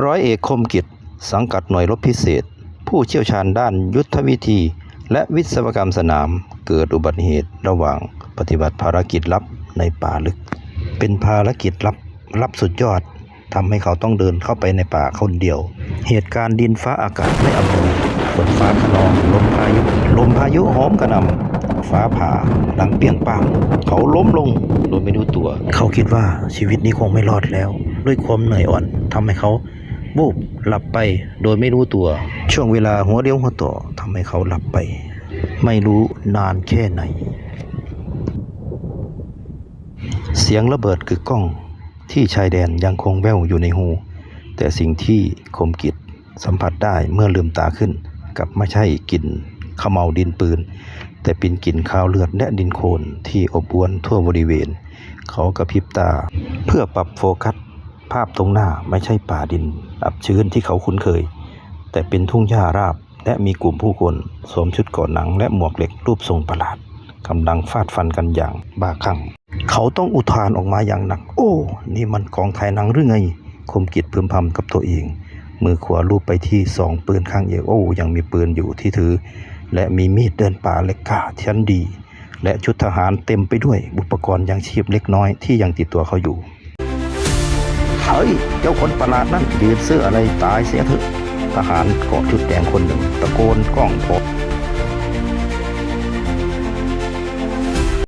ร้อยเอกคมกิจสังกัดหน่วยรบพิเศษผู้เชี่ยวชาญด้านยุทธวิธีและวิศวกรรมสนามเกิดอุบัติเหตุระหว่างปฏิบัติภารกิจลับในป่าลึกเป็นภารกิจลับสุดยอดทำให้เขาต้องเดินเข้าไปในป่าคนเดียวเหตุการณ์ดินฟ้าอากาศไม่อำนวยฝนฟ้าคะนองลมพายุโหมกระหน่ำฟ้าผ่าดังเปรี้ยงป้างเขาล้มลงโดยไม่รู้ตัวเขาคิดว่าชีวิตนี้คงไม่รอดแล้วด้วยความเหนื่อยอ่อนทำให้เขาวูบหลับไปโดยไม่รู้ตัวช่วงเวลาหัวเลี้ยวหัวต่อทำให้เขาหลับไปไม่รู้นานแค่ไหนเสียงระเบิดกึกก้องที่ชายแดนยังคงแว่วอยู่ในหูแต่สิ่งที่คมกิจสัมผัสได้เมื่อลืมตาขึ้นกลับไม่ใช่กลิ่นเขม่าวดินปืนแต่เป็นกลิ่นคาวเลือดและดินโคลนที่อบอวลทั่วบริเวณเขากระพริบตาเพื่อปรับโฟกัสภาพตรงหน้าไม่ใช่ป่าดินอับชื้นที่เขาคุ้นเคยแต่เป็นทุ่งหญ้าราบและมีกลุ่มผู้คนสวมชุดเกราะหนังและหมวกเหล็กรูปทรงประหลาดกำลังฟาดฟันกันอย่างบ้าคลั่งเขาต้องอุทานออกมาอย่างหนักโอ้นี่มันกองถ่ายหนังหรือไงคมกิจพึมพำกับตัวเองมือขวาลูบไปที่ซองปืนข้างเอวโอ้ยังมีปืนอยู่ที่ถือและมีมีดเดินป่าเล็กกล้าชั้นดีและชุดทหารเต็มไปด้วยอุปกรณ์ยังชีพเล็กน้อยที่ยังติดตัวเขาอยู่เฮ้ยเจ้าคนประหลาดนั่นยืนเสื้ออะไรตายเสียเถอะทหารเกาะชุดแดงคนหนึ่งตะโกนก้องพอ